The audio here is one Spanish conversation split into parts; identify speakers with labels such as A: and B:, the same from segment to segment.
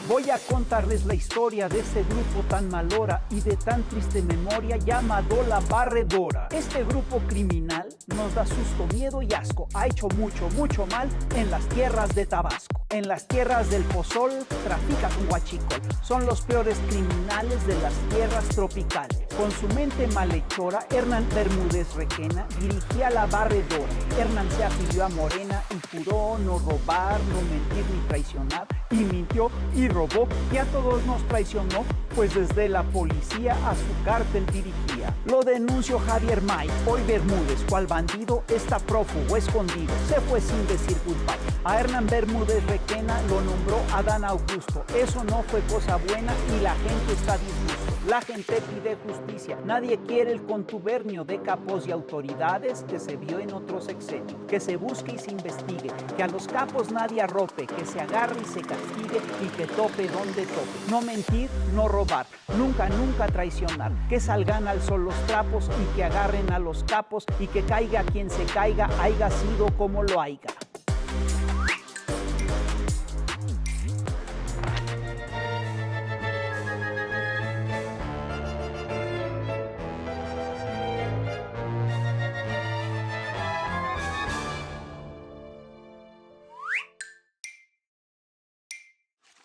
A: Voy a contarles la historia de ese grupo tan malora y de tan triste memoria llamado La Barredora. Este grupo criminal nos da susto, miedo y asco. Ha hecho mucho, mucho mal en las tierras de Tabasco. En las tierras del Pozol trafica con huachicol. Son los peores criminales de las tierras tropicales. Con su mente malhechora, Hernán Bermúdez Requena dirigía La Barredora. Hernán se afilió a Morena y juró no robar, no mentir ni traicionar. Y mintió y robó y a todos nos traicionó, pues desde la policía a su cártel dirigía. Lo denunció Javier May, hoy Bermúdez, cual bandido está prófugo, escondido, se fue sin decir goodbye. A Hernán Bermúdez Requena lo nombró Adán Augusto, eso no fue cosa buena y la gente está disgusto. La gente pide justicia, nadie quiere el contubernio de capos y autoridades que se vio en otros sexenios. Que se busque y se investigue, que a los capos nadie arrope, que se agarre y se castigue y que tope donde tope. No mentir, no robar, nunca, nunca traicionar. Que salgan al sol los trapos y que agarren a los capos y que caiga quien se caiga, haiga sido como lo haiga.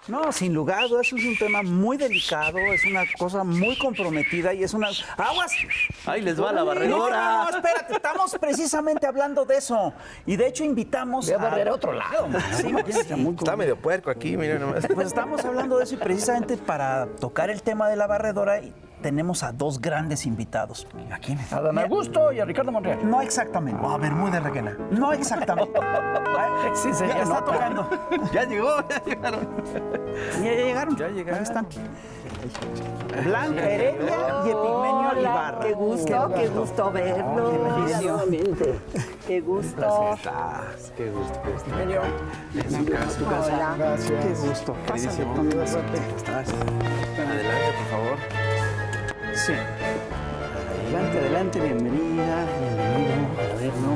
A: No, sin lugar a dudas es un tema muy delicado, es una cosa muy comprometida y es una... ¡Aguas!
B: ¡Ahí les va la barredora!
A: No, espérate, estamos precisamente hablando de eso. Y de hecho invitamos
C: Voy a barrer a otro lado.
A: Sí,
B: Está medio puerco aquí, mira nomás.
A: pues estamos hablando de eso y precisamente para tocar el tema de la barredora tenemos a dos grandes invitados. ¿A quiénes?
C: A Don Augusto y a Ricardo Monreal.
A: No exactamente.
D: A Bermúdez Requena.
A: No exactamente.
C: Sí, señor.
A: Ya está tocando.
B: Ya llegó, ya llegaron.
A: Ya llegaron.
B: Ya llegaron.
A: Ahí están. Blanca Heredia y Epigmenio Ibarra.
E: Qué gusto verlo.
C: Nuevamente.
E: Qué gusto.
B: Qué gusto.
D: Tu casa.
E: Hola.
D: Gracias.
A: Qué gusto. Pásale.
B: ¿Cómo estás? Adelante, por favor.
A: Sí. Adelante, adelante, bienvenida, bienvenido a verlo.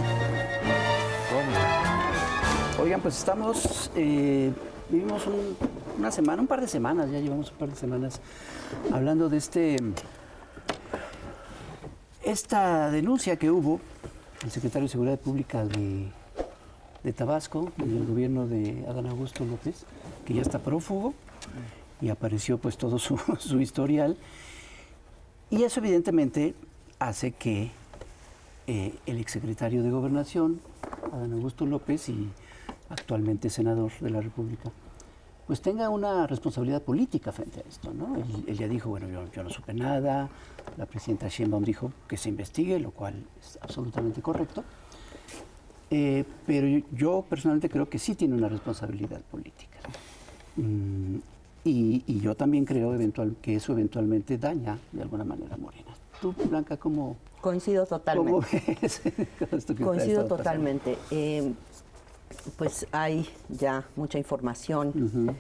B: ¿Cómo está?
C: Oigan, pues estamos, vivimos una semana, un par de semanas, ya llevamos un par de semanas hablando de esta denuncia que hubo el secretario de Seguridad Pública de Tabasco, del gobierno de Adán Augusto López, que ya está prófugo y apareció pues todo su historial. Y eso evidentemente hace que el exsecretario de Gobernación, Adán Augusto López, y actualmente senador de la República, pues tenga una responsabilidad política frente a esto, ¿no? Él ya dijo, bueno, yo no supe nada, la presidenta Sheinbaum dijo que se investigue, lo cual es absolutamente correcto, pero yo personalmente creo que sí tiene una responsabilidad política. Y yo también creo que eso eventualmente daña de alguna manera a Morena. Tú, Blanca, ¿cómo
E: Coincido totalmente.
C: ves esto que ha
E: Coincido
C: estado
E: totalmente. Pues hay ya mucha información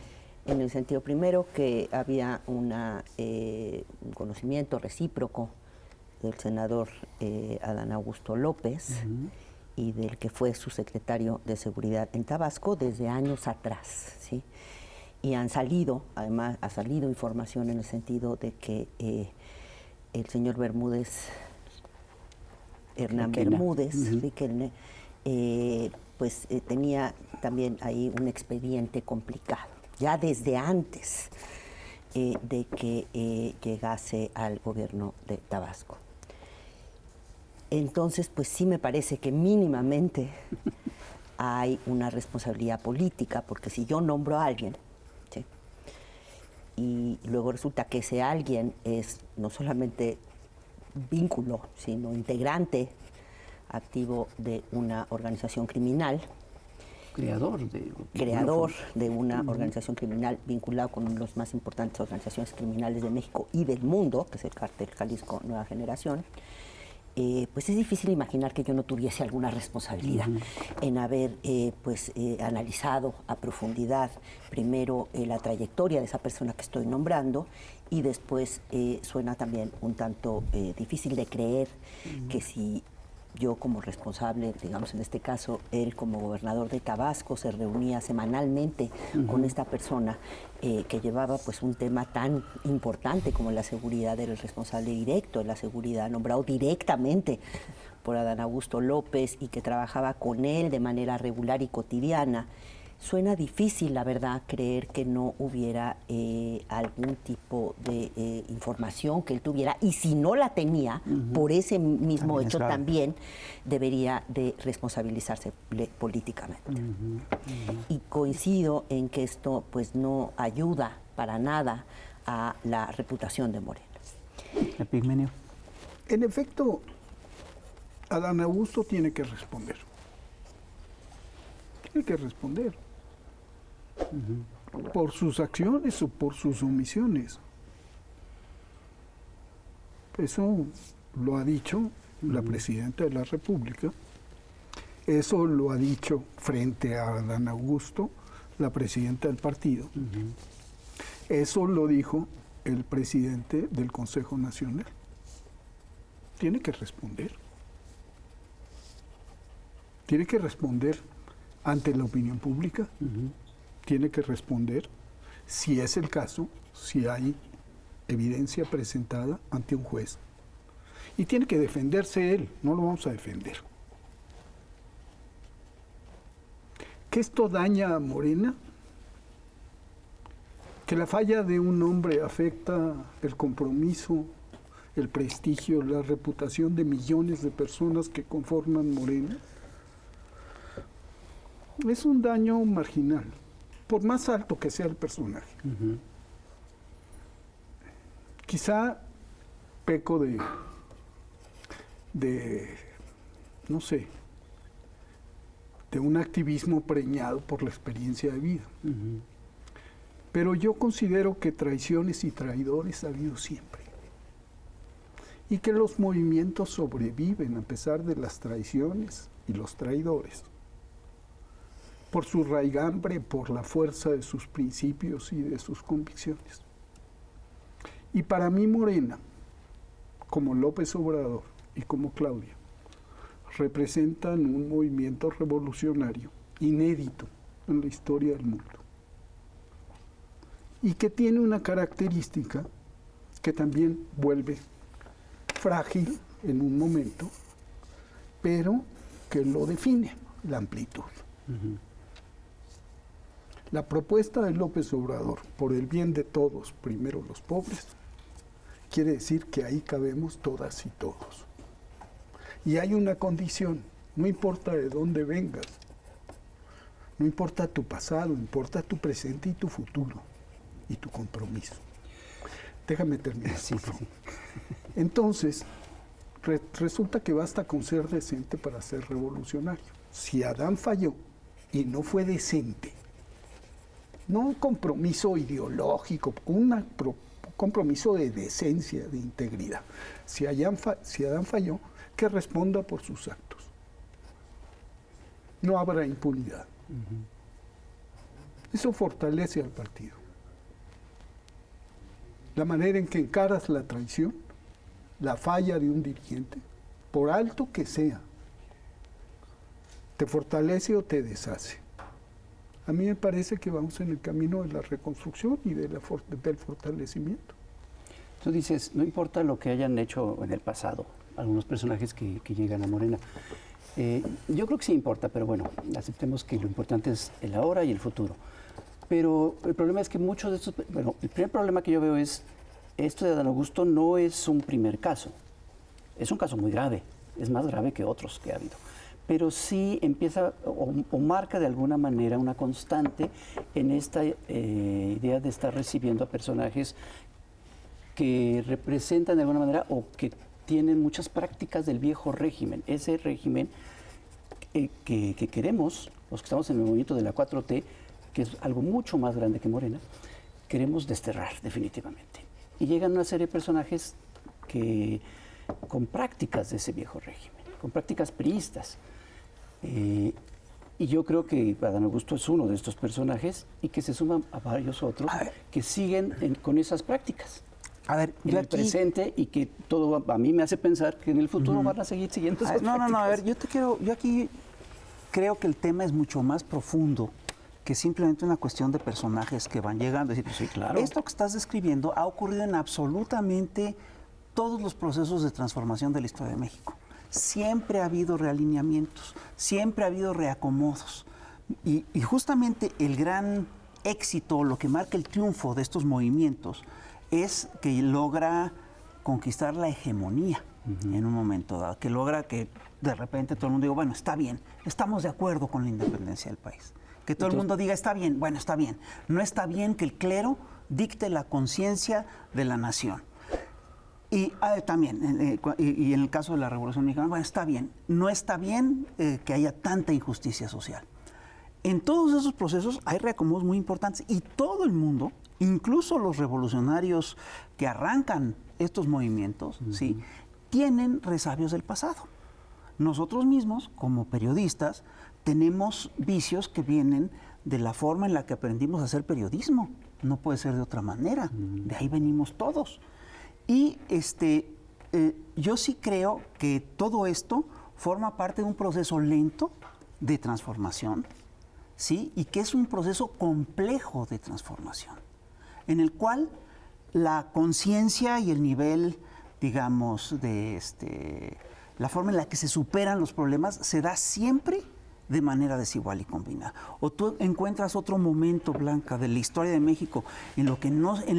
E: en el sentido primero que había un conocimiento recíproco del senador Adán Augusto López y del que fue su secretario de Seguridad en Tabasco desde años atrás, ¿sí? Y además ha salido información en el sentido de que el señor Hernán Bermúdez Requena, pues tenía también ahí un expediente complicado, ya desde antes de que llegase al gobierno de Tabasco. Entonces, pues sí me parece que mínimamente hay una responsabilidad política, porque si yo nombro a alguien, ¿sí?, y luego resulta que ese alguien es no solamente vínculo, sino integrante activo de una organización criminal,
C: creador
E: de una organización criminal vinculado con una de las más importantes organizaciones criminales de México y del mundo, que es el Cártel Jalisco Nueva Generación, pues es difícil imaginar que yo no tuviese alguna responsabilidad en haber analizado a profundidad primero la trayectoria de esa persona que estoy nombrando, y después suena también un tanto difícil de creer que si yo como responsable, digamos en este caso, él como gobernador de Tabasco se reunía semanalmente con esta persona que llevaba pues un tema tan importante como la seguridad del responsable directo, la seguridad nombrado directamente por Adán Augusto López y que trabajaba con él de manera regular y cotidiana. Suena difícil, la verdad, creer que no hubiera algún tipo de información que él tuviera, y si no la tenía, por ese mismo hecho también debería de responsabilizarse políticamente. Y coincido en que esto pues no ayuda para nada a la reputación de Morena.
C: Epigmenio.
F: En efecto, Adán Augusto tiene que responder. Tiene que responder. Por sus acciones o por sus omisiones. Eso lo ha dicho la Presidenta de la República. Eso lo ha dicho frente a Adán Augusto la Presidenta del partido. Eso lo dijo el Presidente del Consejo Nacional. Tiene que responder. Tiene que responder ante la opinión pública. Tiene que responder, si es el caso, si hay evidencia presentada ante un juez. Y tiene que defenderse él, no lo vamos a defender. ¿Que esto daña a Morena? ¿Que la falla de un hombre afecta el compromiso, el prestigio, la reputación de millones de personas que conforman Morena? Es un daño marginal, por más alto que sea el personaje. Quizá peco no sé, de un activismo preñado por la experiencia de vida. Pero yo considero que traiciones y traidores ha habido siempre. Y que los movimientos sobreviven a pesar de las traiciones y los traidores. Por su raigambre, por la fuerza de sus principios y de sus convicciones. Y para mí Morena, como López Obrador y como Claudia, representan un movimiento revolucionario inédito en la historia del mundo. Y que tiene una característica que también vuelve frágil en un momento, pero que lo define, la amplitud. La propuesta de López Obrador, por el bien de todos, primero los pobres, quiere decir que ahí cabemos todas y todos. Y hay una condición, no importa de dónde vengas, no importa tu pasado, importa tu presente y tu futuro, y tu compromiso. Déjame terminar. Sí. Entonces, resulta que basta con ser decente para ser revolucionario. Si Adán falló y no fue decente, no un compromiso ideológico, un compromiso de decencia, de integridad. Si Adán falló, que responda por sus actos. No habrá impunidad. Eso fortalece al partido. La manera en que encaras la traición, la falla de un dirigente, por alto que sea, te fortalece o te deshace. A mí me parece que vamos en el camino de la reconstrucción y del fortalecimiento.
C: Tú dices, no importa lo que hayan hecho en el pasado, algunos personajes que llegan a Morena. Yo creo que sí importa, pero bueno, aceptemos que lo importante es el ahora y el futuro. Pero el problema es que muchos de estos... Bueno, el primer problema que yo veo es, esto de Adán Augusto no es un primer caso. Es un caso muy grave, es más grave que otros que ha habido. Pero sí empieza o marca de alguna manera una constante en esta idea de estar recibiendo a personajes que representan de alguna manera o que tienen muchas prácticas del viejo régimen, ese régimen que queremos, los que estamos en el movimiento de la 4T, que es algo mucho más grande que Morena, queremos desterrar definitivamente. Y llegan una serie de personajes que con prácticas de ese viejo régimen, con prácticas priistas. Y yo creo que Adán Augusto es uno de estos personajes y que se suman a varios otros que siguen con esas prácticas.
A: A ver,
C: en
A: yo
C: el
A: aquí...
C: presente y que todo a mí me hace pensar que en el futuro van a seguir siguiendo esas
A: No, a ver,
C: prácticas.
A: yo aquí creo que el tema es mucho más profundo que simplemente una cuestión de personajes que van llegando. Es decir,
C: Sí, claro.
A: Esto que estás describiendo ha ocurrido en absolutamente todos los procesos de transformación de la historia de México. Siempre ha habido realineamientos, siempre ha habido reacomodos. Y justamente el gran éxito, lo que marca el triunfo de estos movimientos, es que logra conquistar la hegemonía en un momento dado, que logra que de repente todo el mundo diga, bueno, está bien, estamos de acuerdo con la independencia del país. Que todo el mundo diga, está bien, bueno, está bien. No está bien que el clero dicte la conciencia de la nación. Y también, y en el caso de la Revolución Mexicana, bueno, está bien. No está bien que haya tanta injusticia social. En todos esos procesos hay reacomodos muy importantes y todo el mundo, incluso los revolucionarios que arrancan estos movimientos, ¿sí?, tienen resabios del pasado. Nosotros mismos, como periodistas, tenemos vicios que vienen de la forma en la que aprendimos a hacer periodismo. No puede ser de otra manera. De ahí venimos todos. Y yo sí creo que todo esto forma parte de un proceso lento de transformación, ¿sí? Y que es un proceso complejo de transformación, en el cual la conciencia y el nivel, digamos, de la forma en la que se superan los problemas se da siempre de manera desigual y combinada. O tú encuentras otro momento, Blanca, de la historia de México en el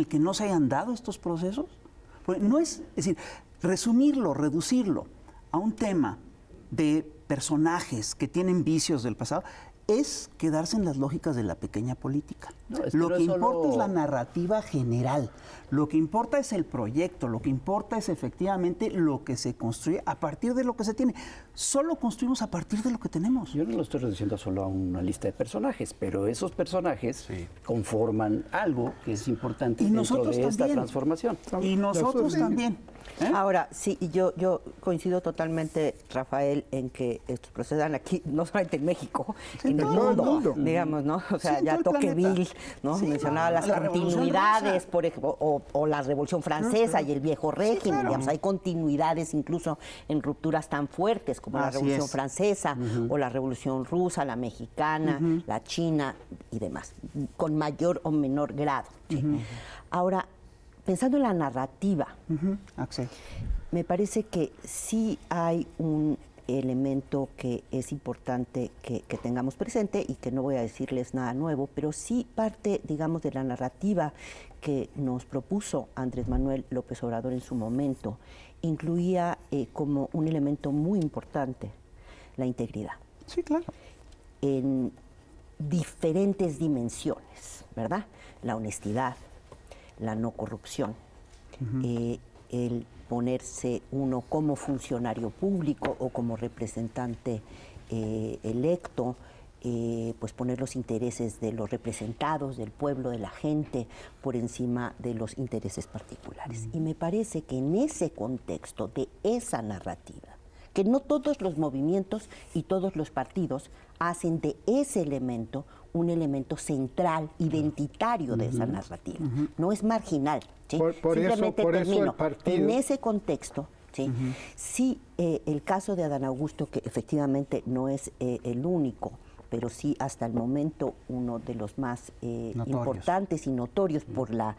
A: que no se hayan dado estos procesos. Pues no es decir, resumirlo, reducirlo a un tema de personajes que tienen vicios del pasado es quedarse en las lógicas de la pequeña política.
C: No, es
A: lo
C: que
A: que
C: no es
A: importa
C: solo-
A: es la narrativa general, lo que importa es el proyecto, lo que importa es efectivamente lo que se construye a partir de lo que se tiene. Solo construimos a partir de lo que tenemos.
C: Yo no lo estoy reduciendo solo a una lista de personajes, pero esos personajes conforman algo que es importante
A: Y
C: dentro
A: nosotros
C: de esta
A: también.
C: transformación.
A: Y nosotros
F: Sí.
A: también. ¿eh?
E: Ahora, sí, yo coincido totalmente, Rafael, en que estos procesos dan aquí, no solamente en México, en el
F: todo el
E: mundo,
F: mundo.
E: digamos, ¿no? O sea,
A: Sí, en
E: ya
A: todo el planeta.
E: Tocqueville, ¿no?
A: Sí,
E: Mencionaba las
A: la Revolución
E: continuidades,
A: Rusa.
E: por ejemplo, o la Revolución Francesa y el viejo régimen,
A: claro.
E: digamos, hay continuidades incluso en rupturas tan fuertes como la
A: Así
E: Revolución
A: es.
E: Francesa o la Revolución Rusa, la mexicana, la china y demás, con mayor o menor grado. ¿sí? Ahora, pensando en la narrativa,
A: Axel.
E: me parece que sí hay un elemento que es importante que tengamos presente y que no voy a decirles nada nuevo, pero sí parte, digamos, de la narrativa que nos propuso Andrés Manuel López Obrador en su momento, incluía como un elemento muy importante la integridad
A: Sí, claro.
E: en diferentes dimensiones, ¿verdad? La honestidad, la no corrupción, el ponerse uno como funcionario público o como representante electo, pues poner los intereses de los representados, del pueblo, de la gente, por encima de los intereses particulares. Y me parece que en ese contexto de esa narrativa, que no todos los movimientos y todos los partidos hacen de ese elemento un elemento central, identitario de esa narrativa. No es marginal. ¿sí?
F: Por eso el partido.
E: En ese contexto, ¿sí? Sí, el caso de Adán Augusto, que efectivamente no es el único, pero sí hasta el momento uno de los más importantes y notorios por la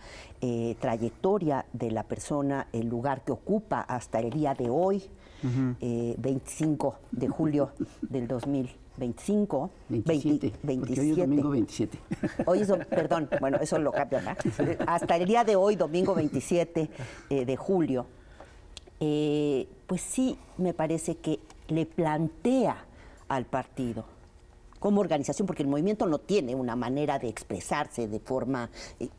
E: trayectoria de la persona, el lugar que ocupa hasta el día de hoy, 25 de julio del 2025.
C: 27, porque hoy es domingo 27.
E: Hoy es, perdón, bueno, eso lo cambia, ¿verdad? Hasta el día de hoy, domingo 27 de julio, pues sí me parece que le plantea al partido como organización, porque el movimiento no tiene una manera de expresarse de forma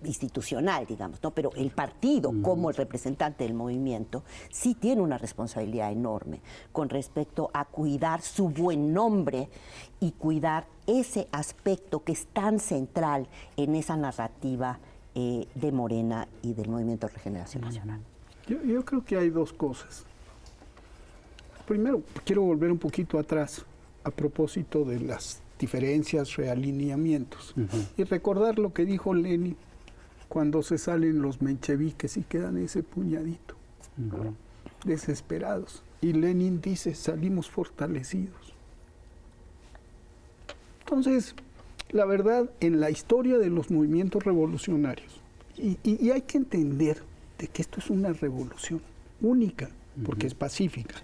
E: institucional, digamos, ¿no? Pero el partido, como el representante del movimiento, sí tiene una responsabilidad enorme con respecto a cuidar su buen nombre y cuidar ese aspecto que es tan central en esa narrativa de Morena y del Movimiento de Regeneración Nacional.
F: Yo creo que hay dos cosas. Primero, quiero volver un poquito atrás a propósito de las diferencias, realineamientos, y recordar lo que dijo Lenin cuando se salen los mencheviques y quedan ese puñadito, desesperados. Y Lenin dice, salimos fortalecidos. Entonces, la verdad, en la historia de los movimientos revolucionarios, y hay que entender de que esto es una revolución única, porque es pacífica,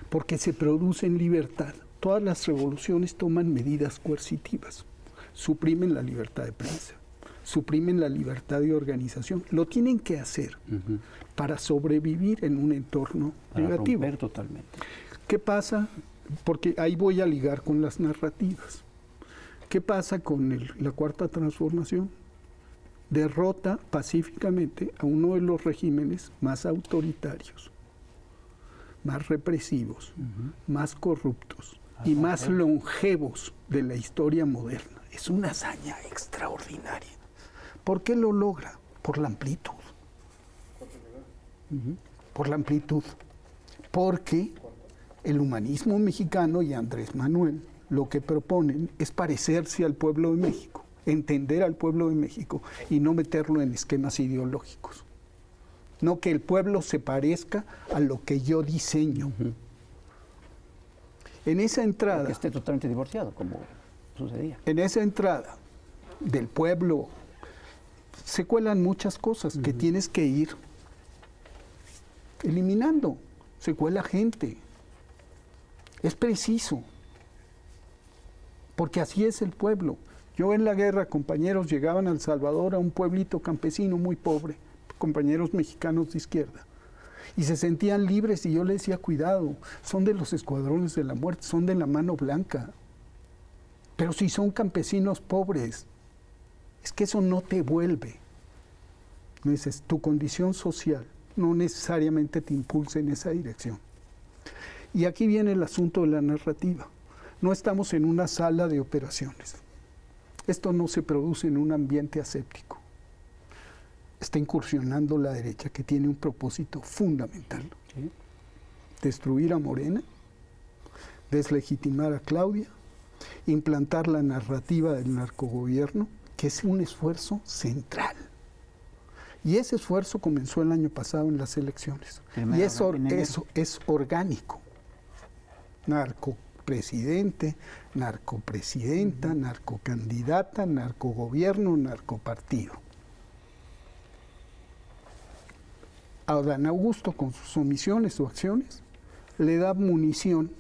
F: porque se produce en libertad. Todas las revoluciones toman medidas coercitivas, suprimen la libertad de prensa, suprimen la libertad de organización. Lo tienen que hacer para sobrevivir en un entorno negativo.
C: Romper totalmente.
F: ¿Qué pasa? Porque ahí voy a ligar con las narrativas. ¿Qué pasa con la Cuarta Transformación? Derrota pacíficamente a uno de los regímenes más autoritarios, más represivos, más corruptos y más longevos de la historia moderna. Es una hazaña extraordinaria. ¿Por qué lo logra? Por la amplitud. Por la amplitud. Porque el humanismo mexicano y Andrés Manuel lo que proponen es parecerse al pueblo de México, entender al pueblo de México y no meterlo en esquemas ideológicos. No que el pueblo se parezca a lo que yo diseño. En esa entrada...
C: Que esté totalmente divorciado, como sucedía.
F: En esa entrada del pueblo se cuelan muchas cosas que tienes que ir eliminando. Se cuela gente. Es preciso. Porque así es el pueblo. Yo en la guerra, compañeros llegaban a El Salvador, a un pueblito campesino muy pobre, compañeros mexicanos de izquierda, y se sentían libres y yo les decía, cuidado, son de los escuadrones de la muerte, son de la mano blanca. Pero si son campesinos pobres, es que eso no te vuelve. Tu condición social no necesariamente te impulsa en esa dirección. Y aquí viene el asunto de la narrativa. No estamos en una sala de operaciones. Esto no se produce en un ambiente aséptico. Está incursionando la derecha, que tiene un propósito fundamental. Destruir a Morena, deslegitimar a Claudia, implantar la narrativa del narcogobierno, que es un esfuerzo central. Y ese esfuerzo comenzó el año pasado en las elecciones. Y eso es orgánico. Narcopresidente, narcopresidenta, narcocandidata, narcogobierno, narcopartido. Adán Augusto, con sus omisiones o acciones, le da munición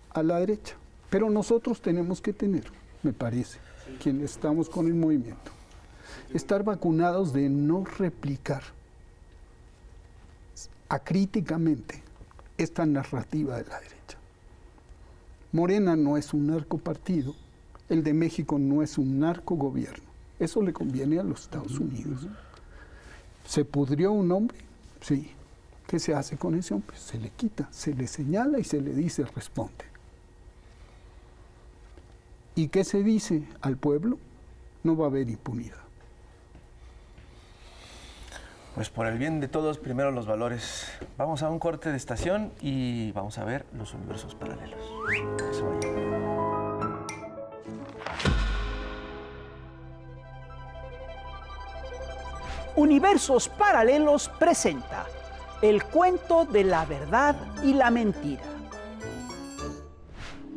F: a la derecha. Pero nosotros tenemos que tener, me parece, quienes estamos con el movimiento, estar vacunados de no replicar acríticamente esta narrativa de la derecha. Morena no es un narcopartido, el de México no es un narcogobierno. Eso le conviene a los Estados Unidos. ¿Se pudrió un hombre? Sí. ¿Qué se hace con ese hombre? Se le quita, se le señala y se le dice, responde. ¿Y qué se dice al pueblo? No va a haber impunidad.
B: Pues por el bien de todos, primero los valores. Vamos a un corte de estación y vamos a ver los universos paralelos. No se vayan.
A: Universos Paralelos presenta el cuento de la verdad y la mentira.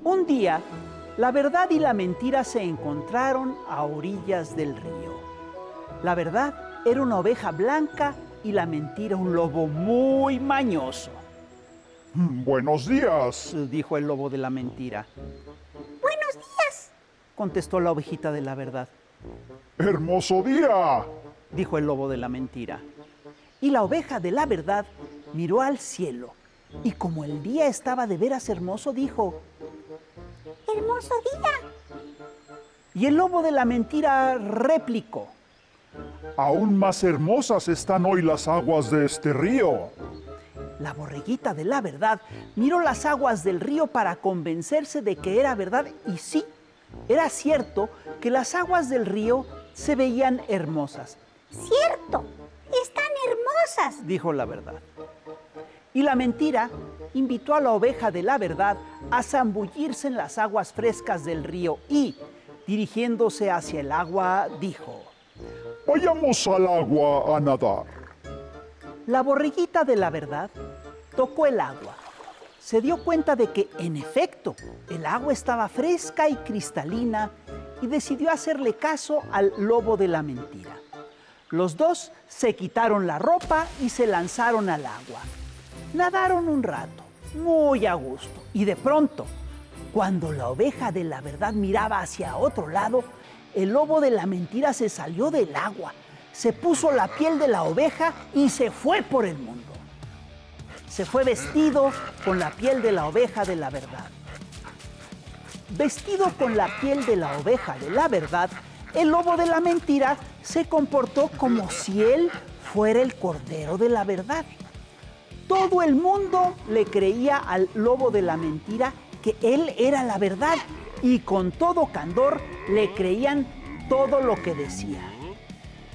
A: Un día, la verdad y la mentira se encontraron a orillas del río. La verdad era una oveja blanca y la mentira un lobo muy mañoso.
G: Buenos días.
A: Dijo el lobo de la mentira.
H: Buenos días,
A: Contestó la ovejita de la verdad.
G: Hermoso día.
A: Dijo el lobo de la mentira. Y la oveja de la verdad miró al cielo y como el día estaba de veras hermoso, dijo:
H: hermoso día.
A: Y el lobo de la mentira replicó:
G: Aún más hermosas están hoy las aguas de este río.
A: La borreguita de la verdad miró las aguas del río para convencerse de que era verdad, y sí, era cierto que las aguas del río se veían hermosas.
H: Cierto, están hermosas,
A: Dijo la verdad. Y la mentira invitó a la oveja de la verdad a zambullirse en las aguas frescas del río y, dirigiéndose hacia el agua, dijo:
G: Vayamos al agua a nadar.
A: La borreguita de la verdad tocó el agua. Se dio cuenta de que, en efecto, el agua estaba fresca y cristalina y decidió hacerle caso al lobo de la mentira. Los dos se quitaron la ropa y se lanzaron al agua. Nadaron un rato, muy a gusto, y de pronto, cuando la oveja de la verdad miraba hacia otro lado, el lobo de la mentira se salió del agua, se puso la piel de la oveja y se fue por el mundo. Se fue vestido con la piel de la oveja de la verdad. Vestido con la piel de la oveja de la verdad, el lobo de la mentira se comportó como si él fuera el cordero de la verdad. Todo el mundo le creía al lobo de la mentira que él era la verdad y con todo candor le creían todo lo que decía.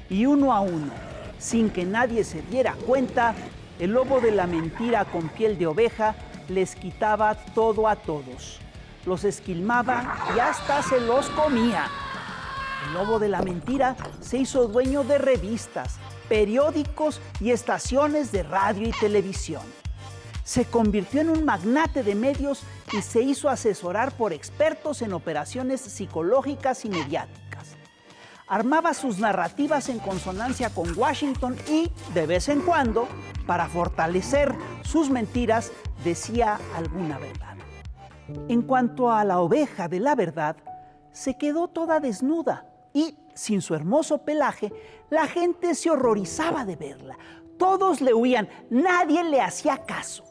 A: Y uno a uno, sin que nadie se diera cuenta, el lobo de la mentira con piel de oveja les quitaba todo a todos. Los esquilmaba y hasta se los comía. El lobo de la mentira se hizo dueño de revistas, periódicos y estaciones de radio y televisión. Se convirtió en un magnate de medios y se hizo asesorar por expertos en operaciones psicológicas y mediáticas. Armaba sus narrativas en consonancia con Washington y, de vez en cuando, para fortalecer sus mentiras, decía alguna verdad. En cuanto a la oveja de la verdad, se quedó toda desnuda y, sin su hermoso pelaje, la gente se horrorizaba de verla. Todos le huían, nadie le hacía caso.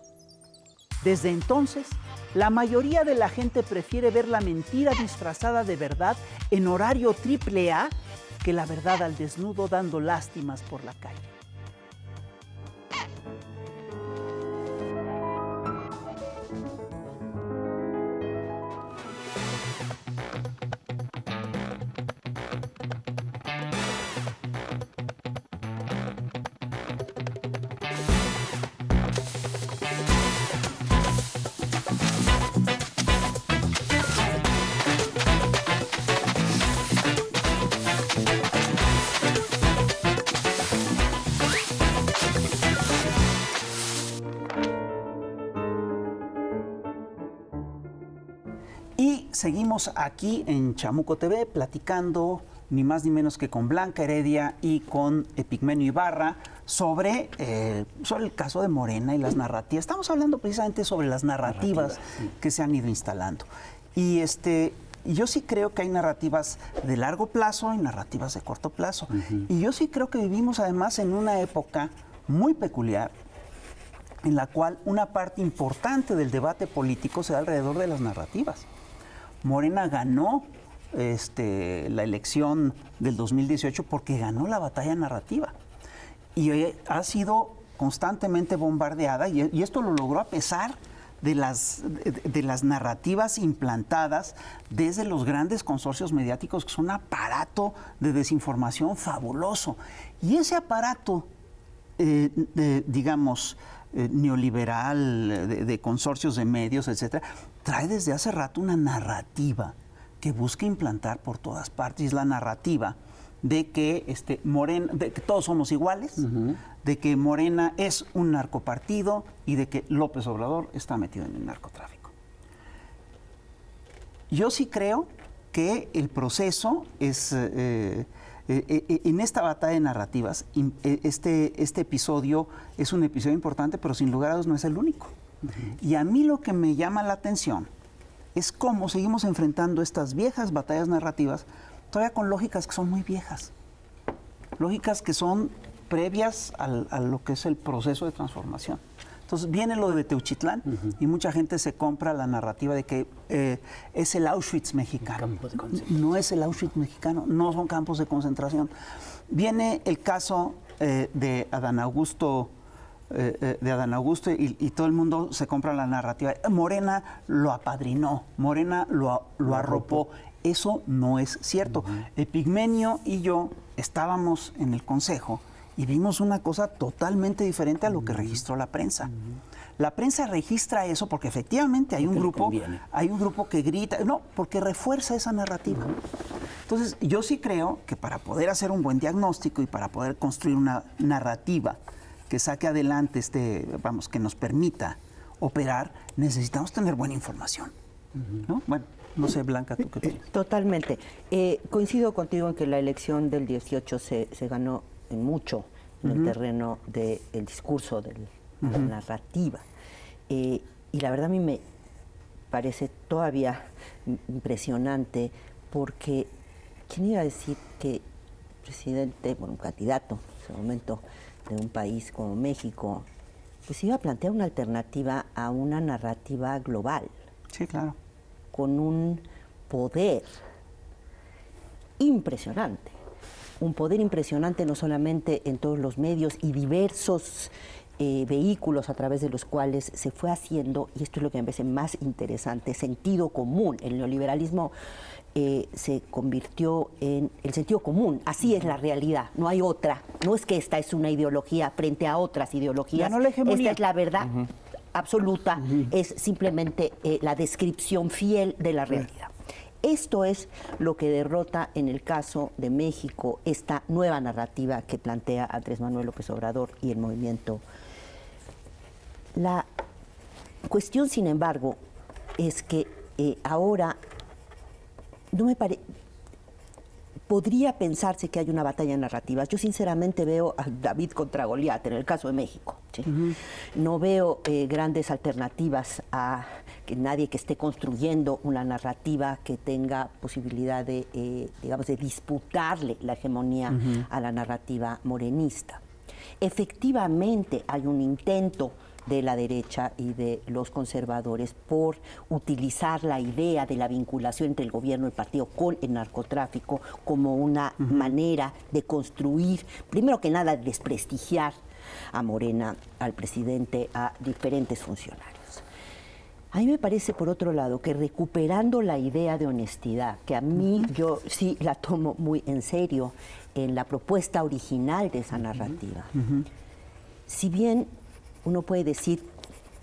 A: Desde entonces, la mayoría de la gente prefiere ver la mentira disfrazada de verdad en horario AAA que la verdad al desnudo dando lástimas por la calle. Y seguimos aquí en Chamuco TV platicando ni más ni menos que con Blanca Heredia y con Epigmenio Ibarra sobre el caso de Morena y las narrativas. Estamos hablando precisamente sobre las narrativas que se han ido instalando. Y yo sí creo que hay narrativas de largo plazo y narrativas de corto plazo. Y yo sí creo que vivimos además en una época muy peculiar en la cual una parte importante del debate político se da alrededor de las narrativas. Morena ganó la elección del 2018 porque ganó la batalla narrativa y ha sido constantemente bombardeada y esto lo logró a pesar de las narrativas implantadas desde los grandes consorcios mediáticos, que son un aparato de desinformación fabuloso. Y ese aparato, neoliberal, de consorcios de medios, etcétera, trae desde hace rato una narrativa que busca implantar por todas partes. Es la narrativa de que Morena, de que todos somos iguales, de que Morena es un narcopartido y de que López Obrador está metido en el narcotráfico. Yo sí creo que el proceso es en esta batalla de narrativas, este episodio es un episodio importante, pero sin lugar a dudas no es el único. Y a mí lo que me llama la atención es cómo seguimos enfrentando estas viejas batallas narrativas todavía con lógicas que son muy viejas, lógicas que son previas a lo que es el proceso de transformación. Entonces viene lo de Teuchitlán y mucha gente se compra la narrativa de que es el Auschwitz mexicano. No es el Auschwitz mexicano, no son campos de concentración. Viene el caso de Adán Augusto, y todo el mundo se compra la narrativa. Morena lo apadrinó, Morena lo arropó. Eso no es cierto. Epigmenio y yo estábamos en el consejo y vimos una cosa totalmente diferente a lo que registró la prensa. La prensa registra eso porque efectivamente hay un grupo que grita, no, porque refuerza esa narrativa. Entonces, yo sí creo que para poder hacer un buen diagnóstico y para poder construir una narrativa que saque adelante que nos permita operar, necesitamos tener buena información, ¿no? Bueno, no sé, Blanca, ¿tú qué opinas?
E: Totalmente. Coincido contigo en que la elección del 18 se ganó en mucho en el terreno del discurso, de la narrativa. Y la verdad a mí me parece todavía impresionante porque ¿quién iba a decir que presidente, bueno, un candidato en ese momento de un país como México, pues iba a plantear una alternativa a una narrativa global?
A: Sí, claro.
E: Con un poder impresionante. Un poder impresionante no solamente en todos los medios y diversos vehículos a través de los cuales se fue haciendo, y esto es lo que me parece más interesante, sentido común. El neoliberalismo se convirtió en el sentido común. Así es la realidad, no hay otra. No es que esta es una ideología frente a otras ideologías.
A: Ya no la hegemonía.
E: Esta es la verdad absoluta, es simplemente la descripción fiel de la realidad. Esto es lo que derrota en el caso de México esta nueva narrativa que plantea Andrés Manuel López Obrador y el movimiento. La cuestión, sin embargo, es que ahora no me parece... Podría pensarse que hay una batalla de narrativas. Yo sinceramente veo a David contra Goliat en el caso de México. ¿Sí? No veo grandes alternativas a que nadie que esté construyendo una narrativa que tenga posibilidad de, digamos, de disputarle la hegemonía a la narrativa morenista. Efectivamente hay un intento de la derecha y de los conservadores por utilizar la idea de la vinculación entre el gobierno y el partido con el narcotráfico como una manera de construir, primero que nada, desprestigiar a Morena, al presidente, a diferentes funcionarios. A mí me parece, por otro lado, que recuperando la idea de honestidad, que a mí yo sí la tomo muy en serio en la propuesta original de esa narrativa, si bien uno puede decir,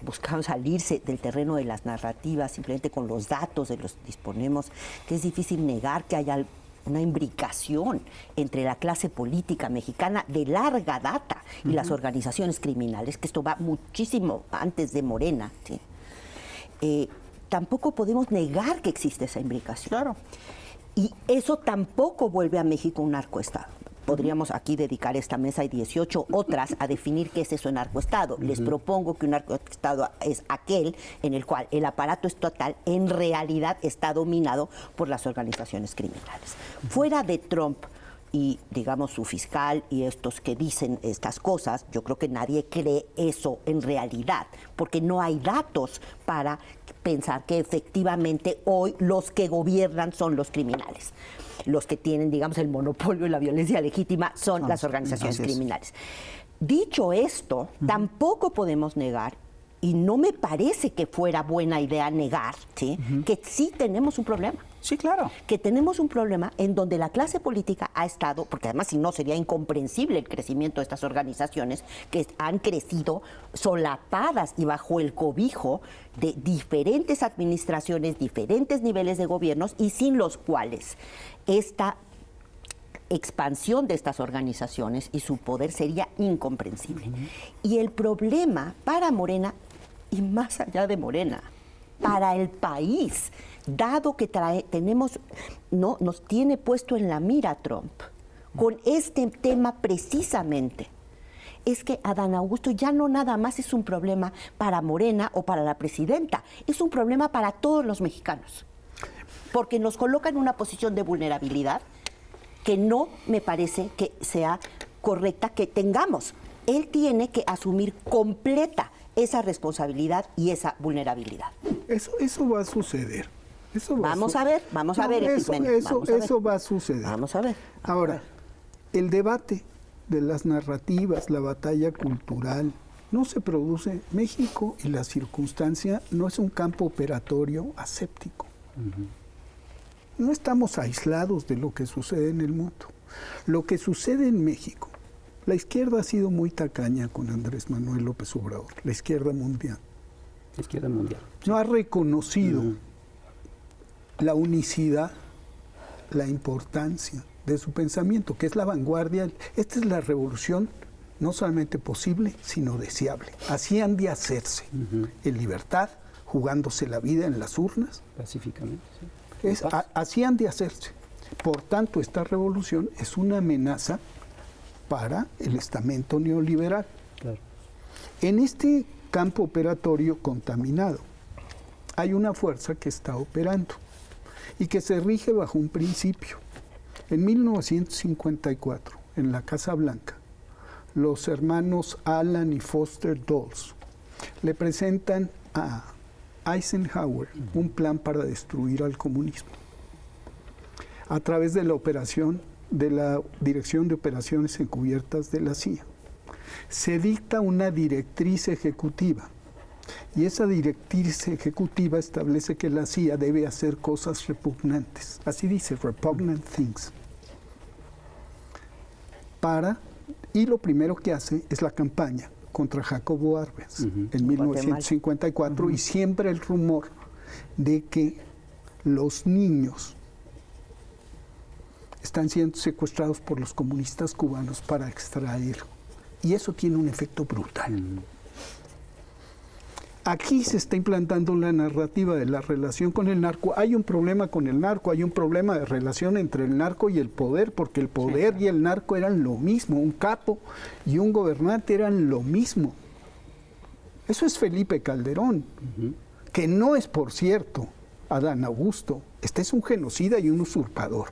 E: buscamos salirse del terreno de las narrativas, simplemente con los datos de los que disponemos, que es difícil negar que haya una imbricación entre la clase política mexicana de larga data y las organizaciones criminales, que esto va muchísimo antes de Morena, ¿sí? Tampoco podemos negar que existe esa imbricación.
A: Claro.
E: Y eso tampoco vuelve a México un narcoestado. Podríamos aquí dedicar esta mesa y 18 otras a definir qué es eso, narcoestado. Les propongo que un narcoestado es aquel en el cual el aparato estatal en realidad está dominado por las organizaciones criminales. Fuera de Trump y, digamos, su fiscal y estos que dicen estas cosas, yo creo que nadie cree eso en realidad, porque no hay datos para pensar que efectivamente hoy los que gobiernan son los criminales. Los que tienen, digamos, el monopolio de la violencia legítima son las organizaciones criminales. Dicho esto, tampoco podemos negar, y no me parece que fuera buena idea negar, ¿sí? Que sí tenemos un problema.
A: Sí, claro.
E: Que tenemos un problema en donde la clase política ha estado, porque además si no sería incomprensible el crecimiento de estas organizaciones que han crecido solapadas y bajo el cobijo de diferentes administraciones, diferentes niveles de gobiernos, y sin los cuales esta expansión de estas organizaciones y su poder sería incomprensible. Y el problema para Morena, y más allá de Morena, para el país, dado que nos tiene puesto en la mira Trump con este tema precisamente, es que Adán Augusto ya no nada más es un problema para Morena o para la presidenta, es un problema para todos los mexicanos, porque nos coloca en una posición de vulnerabilidad que no me parece que sea correcta que tengamos. Él tiene que asumir completa esa responsabilidad y esa vulnerabilidad.
F: Eso va a suceder.
E: Vamos a ver.
F: Eso va a suceder.
E: Vamos a ver.
F: Ahora, el debate de las narrativas, la batalla cultural, no se produce. México y la circunstancia no es un campo operatorio aséptico. No estamos aislados de lo que sucede en el mundo. Lo que sucede en México, la izquierda ha sido muy tacaña con Andrés Manuel López Obrador, la izquierda mundial.
C: La izquierda mundial.
F: No ha reconocido la unicidad, la importancia de su pensamiento, que es la vanguardia. Esta es la revolución no solamente posible, sino deseable. Así han de hacerse, en libertad, jugándose la vida en las urnas.
C: Pacíficamente, sí.
F: Así han de hacerse. Por tanto, esta revolución es una amenaza para el estamento neoliberal.
C: Claro.
F: En este campo operatorio contaminado, hay una fuerza que está operando y que se rige bajo un principio. En 1954, en la Casa Blanca, los hermanos Alan y Foster Dulles le presentan a Eisenhower un plan para destruir al comunismo a través de la operación de la Dirección de Operaciones Encubiertas de la CIA. Se dicta una directriz ejecutiva y esa directriz ejecutiva establece que la CIA debe hacer cosas repugnantes, así dice, repugnant things, y lo primero que hace es la campaña contra Jacobo Arbenz en 1954 y siembra el rumor de que los niños están siendo secuestrados por los comunistas cubanos para extraer. Y eso tiene un efecto brutal. Aquí se está implantando la narrativa de la relación con el narco. Hay un problema con el narco, hay un problema de relación entre el narco y el poder, porque el poder y el narco eran lo mismo. Un capo y un gobernante eran lo mismo. Eso es Felipe Calderón, que no es, por cierto, Adán Augusto. Este es un genocida y un usurpador.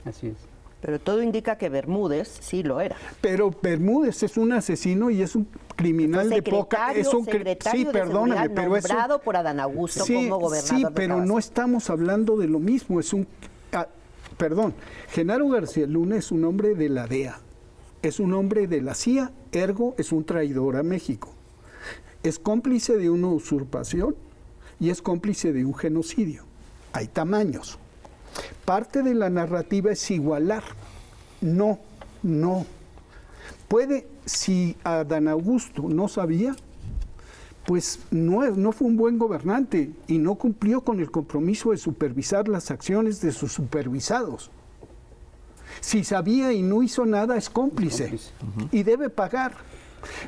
C: Así es.
E: Pero todo indica que Bermúdez sí lo era.
F: Pero Bermúdez es un asesino y es un criminal de poca...
E: Secretario de Seguridad nombrado por Adán Augusto como gobernador.
F: Sí, pero no estamos hablando de lo mismo. Es un... Genaro García Luna es un hombre de la DEA. Es un hombre de la CIA, ergo es un traidor a México. Es cómplice de una usurpación y es cómplice de un genocidio. Hay tamaños. Parte de la narrativa es igualar. No. Puede, si Adán Augusto no sabía, pues no fue un buen gobernante y no cumplió con el compromiso de supervisar las acciones de sus supervisados. Si sabía y no hizo nada, es cómplice y debe pagar.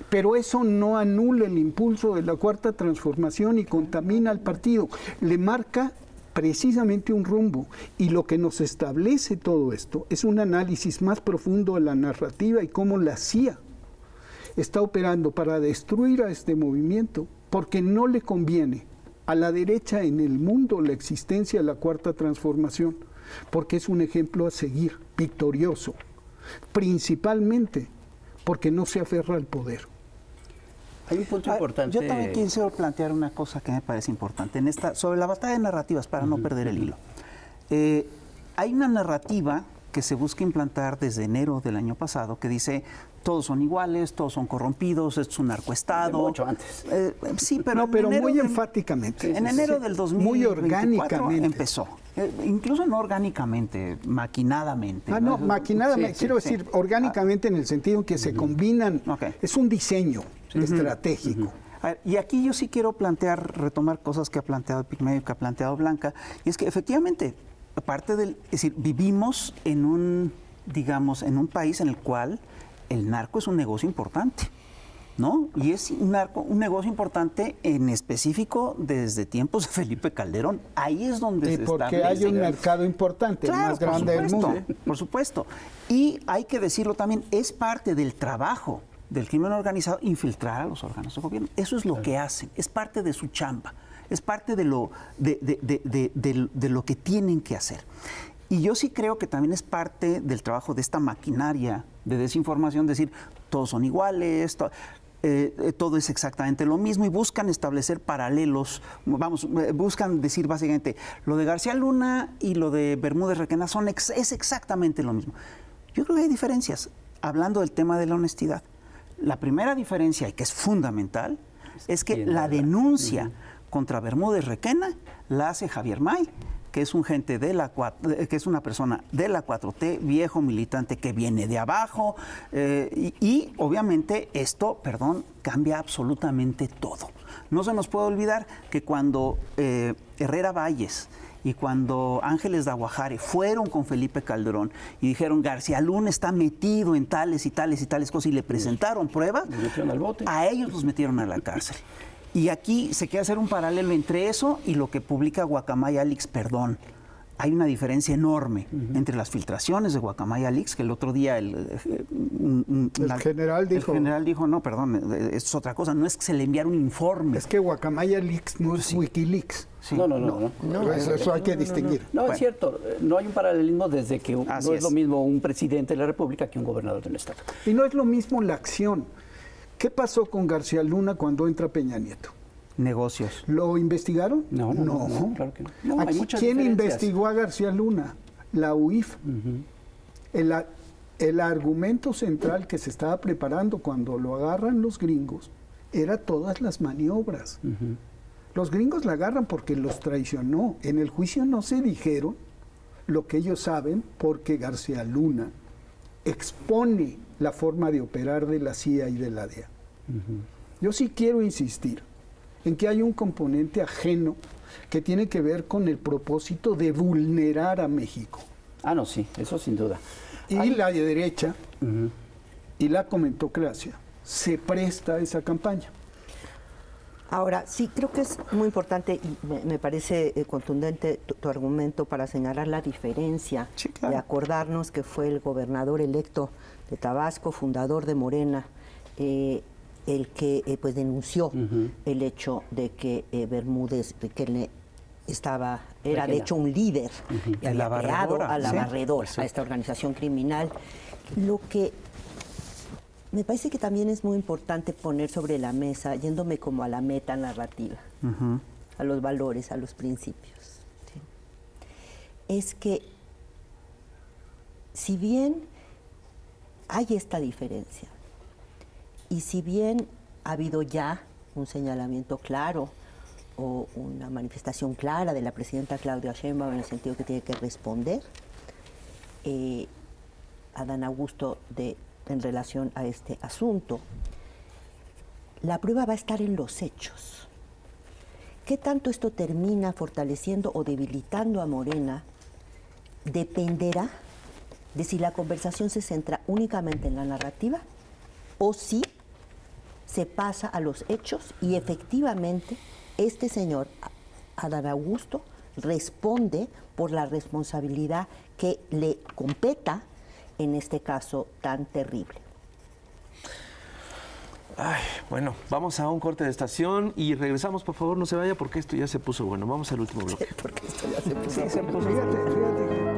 F: Pero eso no anula el impulso de la Cuarta Transformación y contamina al partido. Le marca precisamente un rumbo, y lo que nos establece todo esto es un análisis más profundo de la narrativa y cómo la CIA está operando para destruir a este movimiento, porque no le conviene a la derecha en el mundo la existencia de la Cuarta Transformación, porque es un ejemplo a seguir, victorioso, principalmente porque no se aferra al poder.
C: Hay un punto importante.
A: Yo también quisiera plantear una cosa que me parece importante sobre la batalla de narrativas, para no perder el hilo. Hay una narrativa que se busca implantar desde enero del año pasado que dice: todos son iguales, todos son corrompidos, esto es un narcoestado.
C: Mucho antes.
F: Sí, pero muy enfáticamente.
A: En enero del 2024
F: muy orgánicamente
A: empezó. Incluso no orgánicamente, maquinadamente.
F: Maquinadamente. Quiero decir, orgánicamente en el sentido en que se combinan. Es un diseño estratégico.
A: A ver, y aquí yo sí quiero retomar cosas que ha planteado Pigmeyo, que ha planteado Blanca, y es que efectivamente, es decir, vivimos en un país en el cual el narco es un negocio importante, ¿no? Y es un negocio importante en específico desde tiempos de Felipe Calderón. Ahí es donde se establece.
F: Porque hay un mercado importante,
A: claro,
F: el más grande del mundo.
A: Por supuesto. Y hay que decirlo también, es parte del trabajo del crimen organizado infiltrar a los órganos de gobierno. Eso es lo que hacen, es parte de su chamba, es parte de lo que tienen que hacer. Y yo sí creo que también es parte del trabajo de esta maquinaria de desinformación, decir, todos son iguales, todo es exactamente lo mismo, y buscan establecer paralelos, buscan decir básicamente, lo de García Luna y lo de Bermúdez Requena es exactamente lo mismo. Yo creo que hay diferencias, hablando del tema de la honestidad. La primera diferencia, y que es fundamental, es que la denuncia contra Bermúdez Requena la hace Javier May, que es que es una persona de la 4T, viejo militante que viene de abajo, y obviamente esto, cambia absolutamente todo. No se nos puede olvidar que cuando Herrera Valles Y cuando Ángeles de Aguajare fueron con Felipe Calderón y dijeron, García Luna está metido en tales y tales y tales cosas, y le presentaron pruebas,
C: Los metieron al bote.
A: a ellos los metieron a la cárcel. Y aquí se quiere hacer un paralelo entre eso y lo que publica Guacamaya Leaks, perdón. Hay una diferencia enorme entre las filtraciones de Guacamaya Leaks, que el otro día el
F: general dijo...
A: El general dijo, no, perdón, esto es otra cosa, no es que se le enviara un informe.
F: Es que Guacamaya Leaks no es Wikileaks.
A: Sí.
C: No.
F: Eso hay que distinguir.
C: No,
A: Bueno.
C: es cierto, no hay un paralelismo desde que
A: Así
C: no es
A: es.
C: lo mismo un presidente de la República que un gobernador de un estado.
F: Y no es lo mismo la acción. ¿Qué pasó con García Luna cuando entra Peña Nieto?
A: Negocios.
F: ¿Lo investigaron?
C: No, claro que no. No, hay
F: Aquí,
C: muchas
F: ¿quién
C: diferencias.
F: investigó a García Luna? La UIF. El argumento central que se estaba preparando cuando lo agarran los gringos era todas las maniobras. Los gringos la agarran porque los traicionó. En el juicio no se dijeron lo que ellos saben porque García Luna expone la forma de operar de la CIA y de la DEA. Yo sí quiero insistir en que hay un componente ajeno que tiene que ver con el propósito de vulnerar a México.
C: Ah, no, sí, eso sin duda.
F: Y la de derecha y la comentocracia se presta a esa campaña.
E: Ahora, sí, creo que es muy importante y me parece contundente tu argumento para señalar la diferencia
A: Sí, claro.
E: de acordarnos que fue el gobernador electo de Tabasco, fundador de Morena, el que pues denunció el hecho de que Bermúdez Riquelme era de hecho un líder y había
A: La
E: creado
A: Barredora,
E: a la
A: ¿sí?
E: Barredora, a esta organización criminal. Lo que me parece que también es muy importante poner sobre la mesa, yéndome como a la meta narrativa, a los valores, a los principios, ¿sí? Es que si bien hay esta diferencia y si bien ha habido ya un señalamiento claro o una manifestación clara de la presidenta Claudia Sheinbaum en el sentido que tiene que responder a Dan Augusto en relación a este asunto, la prueba va a estar en los hechos. ¿Qué tanto esto termina fortaleciendo o debilitando a Morena? Dependerá de si la conversación se centra únicamente en la narrativa o si se pasa a los hechos y efectivamente este señor, Adán Augusto, responde por la responsabilidad que le competa en este caso tan terrible.
B: Ay, bueno, vamos a un corte de estación y regresamos, por favor, no se vaya porque esto ya se puso bueno. Vamos al último bloque.
E: Porque esto ya se puso.
F: Sí, fíjate.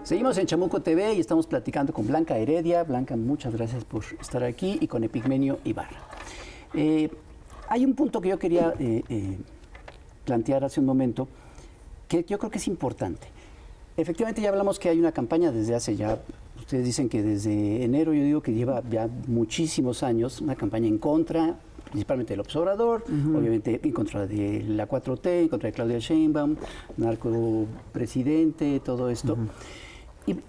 C: Seguimos en Chamuco TV y estamos platicando con Blanca Heredia. Blanca, muchas gracias por estar aquí, y con Epigmenio Ibarra. Hay un punto que yo quería plantear hace un momento, que yo creo que es importante. Efectivamente, ya hablamos que hay una campaña desde hace ya, ustedes dicen que desde enero, yo digo que lleva ya muchísimos años, una campaña en contra, principalmente del observador, obviamente en contra de la 4T, en contra de Claudia Sheinbaum, narcopresidente, todo esto.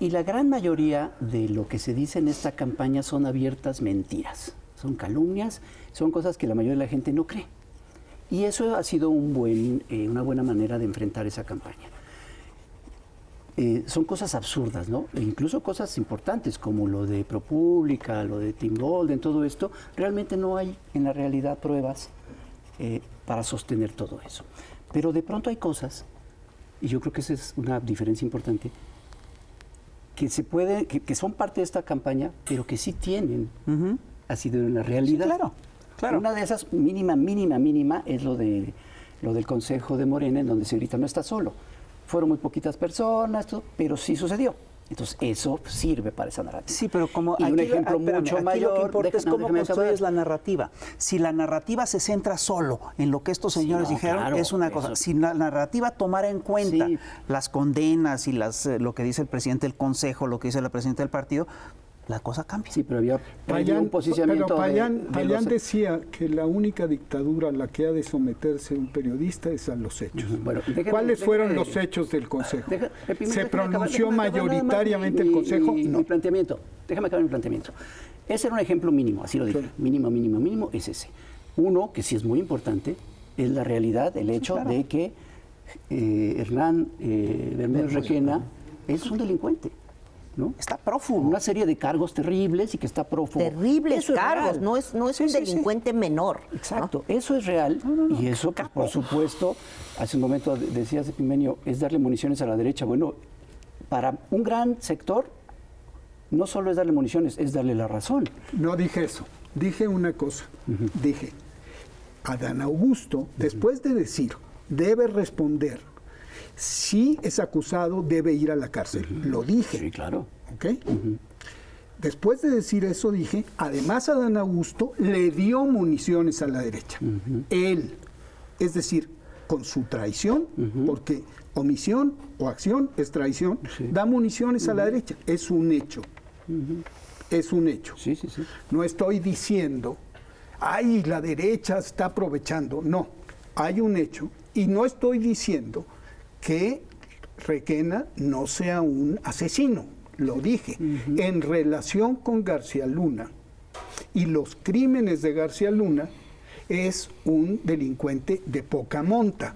C: Y la gran mayoría de lo que se dice en esta campaña son abiertas mentiras, son calumnias, son cosas que la mayoría de la gente no cree. Y eso ha sido una buena manera de enfrentar esa campaña. Son cosas absurdas, ¿no? E incluso cosas importantes como lo de ProPublica, lo de Team Golden, todo esto. Realmente no hay en la realidad pruebas para sostener todo eso. Pero de pronto hay cosas, y yo creo que esa es una diferencia importante, que son parte de esta campaña, pero que sí tienen ácido en la realidad.
A: Sí, claro.
C: Una de esas mínima es lo del Consejo de Morena, en donde se grita no está solo. Fueron muy poquitas personas, pero sí sucedió. Entonces, eso sirve para esa narrativa.
A: Sí, pero como
C: y un
A: aquí,
C: ejemplo
A: espérame,
C: mucho
A: aquí
C: mayor...
A: lo que importa es cómo
C: déjame acabar.
A: construyes la narrativa. Si la narrativa se centra solo en lo que estos señores
C: no,
A: dijeron,
C: claro,
A: es una cosa.
C: eso-
A: Si la narrativa tomara en cuenta
C: Sí.
A: las condenas y lo que dice el presidente del Consejo, lo que dice la presidenta del partido, la cosa cambia.
C: Sí, pero había un
F: Pero
C: posicionamiento
F: Payán
C: de los-
F: decía que la única dictadura a la que ha de someterse un periodista es a los hechos.
C: Bueno, déjeme-
F: ¿Cuáles fueron
C: déjeme-
F: los hechos del Consejo?
C: Pepín,
F: ¿Se
C: déjame acabar,
F: pronunció
C: déjame acabar nada más
F: mayoritariamente el
C: mi-
F: Consejo?
C: Mi
F: No.
C: planteamiento. Déjame acabar mi planteamiento. Ese era un ejemplo mínimo, así lo dije.
F: Sí.
C: Mínimo, es ese. Uno, que sí es muy importante, es la realidad, el hecho de que Hernán Bermúdez Requena es un delincuente. ¿No?
A: Está prófugo.
C: Una serie de cargos terribles y que está prófugo.
E: Terribles
C: Eso es
E: cargos,
C: real.
E: no es un delincuente menor. ¿no?
C: Exacto, eso es real y eso, pues, por supuesto, hace un momento decías, Epimenio, es darle municiones a la derecha. Bueno, para un gran sector no solo es darle municiones, es darle la razón.
F: No dije eso. Dije una cosa. Dije, Adán Augusto, después de decir, debe responder, si es acusado, debe ir a la cárcel. Lo dije.
C: Sí, claro.
F: ¿Ok? Después de decir eso, dije, además Adán Augusto le dio municiones a la derecha. Él, es decir, con su traición, porque omisión o acción es traición, da municiones a la derecha. Es un hecho. Es un hecho.
C: Sí, sí, sí.
F: No estoy diciendo, ay, la derecha está aprovechando. No, hay un hecho. Y no estoy diciendo que Requena no sea un asesino. Lo dije. En relación con García Luna y los crímenes de García Luna, es un delincuente de poca monta.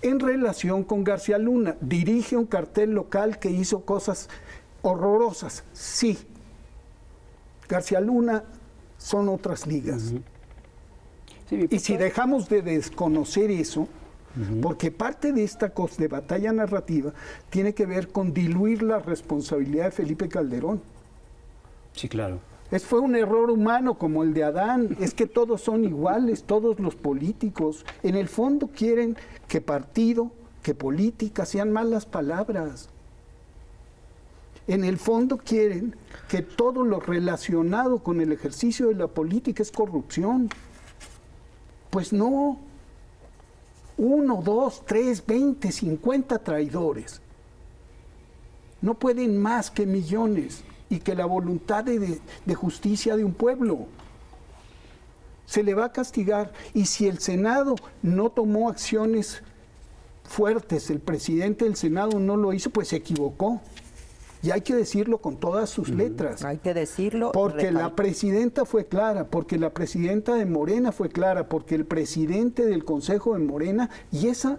F: En relación con García Luna, dirige un cartel local que hizo cosas horrorosas. Sí. García Luna son otras ligas.
C: Sí,
F: Y si dejamos de desconocer eso, porque parte de esta cosa de batalla narrativa tiene que ver con diluir la responsabilidad de Felipe Calderón.
C: sí, claro.
F: Fue un error humano como el de Adán. Es que todos son iguales, todos los políticos. En el fondo quieren que partido, que política sean malas palabras. En el fondo quieren que todo lo relacionado con el ejercicio de la política es corrupción. Pues no. 1, 2, 3, 20, 50 traidores. No pueden más que millones y que la voluntad de justicia de un pueblo. Se le va a castigar. Y si el Senado no tomó acciones fuertes, el presidente del Senado no lo hizo, pues se equivocó. Y hay que decirlo con todas sus letras.
E: Hay que decirlo.
F: Porque la presidenta fue clara, porque la presidenta de Morena fue clara, porque el presidente del Consejo de Morena, y esos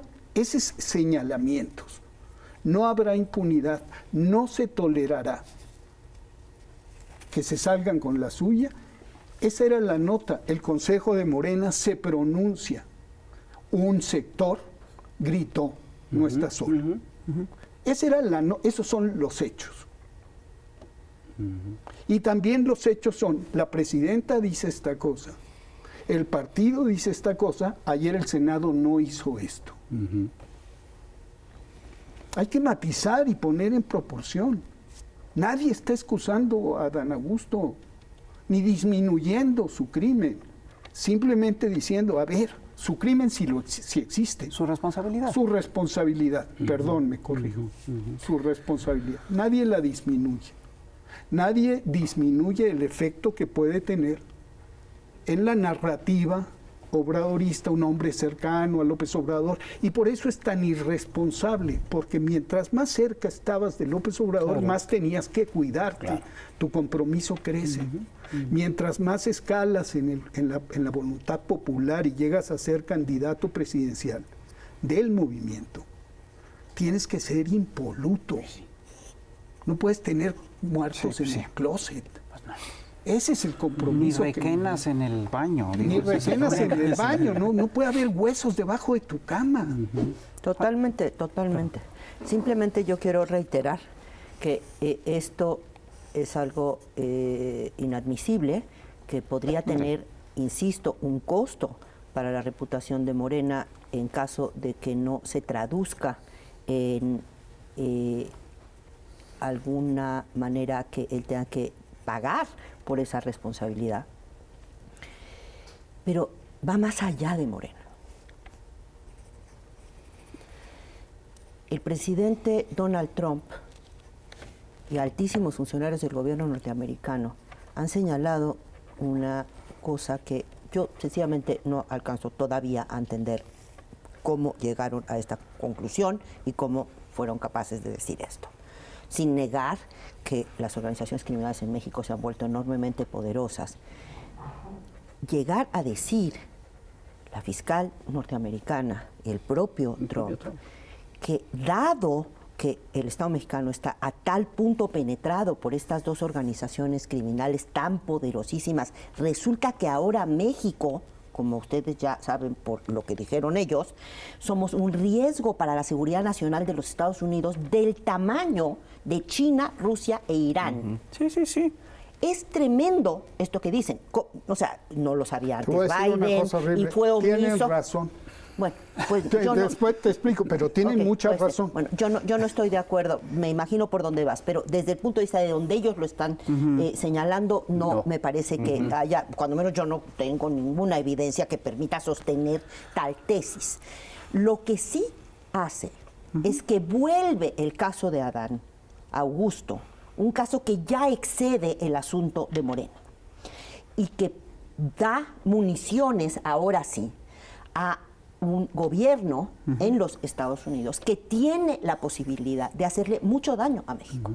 F: señalamientos. No habrá impunidad, no se tolerará que se salgan con la suya. Esa era la nota. El Consejo de Morena se pronuncia. Un sector gritó, no está solo. Esos son los hechos. Y también los hechos son, la presidenta dice esta cosa, el partido dice esta cosa, ayer el Senado no hizo esto. Hay que matizar y poner en proporción. Nadie está excusando a Adán Augusto, ni disminuyendo su crimen, simplemente diciendo, a ver, su crimen sí existe.
A: Su responsabilidad.
F: Su responsabilidad, perdón, me corrijo. Su responsabilidad. Nadie la disminuye. Nadie disminuye el efecto que puede tener en la narrativa obradorista, un hombre cercano a López Obrador, y por eso es tan irresponsable, porque mientras más cerca estabas de López Obrador, más tenías que cuidarte, tu compromiso crece. Mientras más escalas en la voluntad popular y llegas a ser candidato presidencial del movimiento, tienes que ser impoluto. No puedes tener muertos en el closet. Ese es el compromiso.
A: Ni requenas en el baño.
F: Ni requenas en el baño. No puede haber huesos debajo de tu cama.
E: Totalmente, totalmente. Simplemente yo quiero reiterar que esto es algo inadmisible, que podría tener, insisto, un costo para la reputación de Morena en caso de que no se traduzca en alguna manera que él tenga que pagar por esa responsabilidad. Pero va más allá de Morena. El presidente Donald Trump y altísimos funcionarios del gobierno norteamericano han señalado una cosa que yo sencillamente no alcanzo todavía a entender cómo llegaron a esta conclusión y cómo fueron capaces de decir esto. Sin negar que las organizaciones criminales en México se han vuelto enormemente poderosas, llegar a decir la fiscal norteamericana y el propio Trump que dado que el Estado mexicano está a tal punto penetrado por estas dos organizaciones criminales tan poderosísimas, resulta que ahora México, como ustedes ya saben por lo que dijeron ellos, somos un riesgo para la seguridad nacional de los Estados Unidos del tamaño de China, Rusia e Irán.
C: Sí, sí, sí.
E: Es tremendo esto que dicen. O sea, no lo sabía antes
F: Te voy a decir una
E: Biden
F: cosa horrible.
E: y fue omiso.
F: Tienen razón.
E: Bueno, pues yo
F: Después te explico, pero tienen
E: Ok,
F: mucha
E: puede ser.
F: razón.
E: Bueno, yo no estoy de acuerdo, me imagino por dónde vas, pero desde el punto de vista de donde ellos lo están señalando, no me parece que haya, cuando menos yo no tengo ninguna evidencia que permita sostener tal tesis. Lo que sí hace es que vuelve el caso de Adán Augusto, un caso que ya excede el asunto de Morena y que da municiones, ahora sí, a un gobierno en los Estados Unidos que tiene la posibilidad de hacerle mucho daño a México.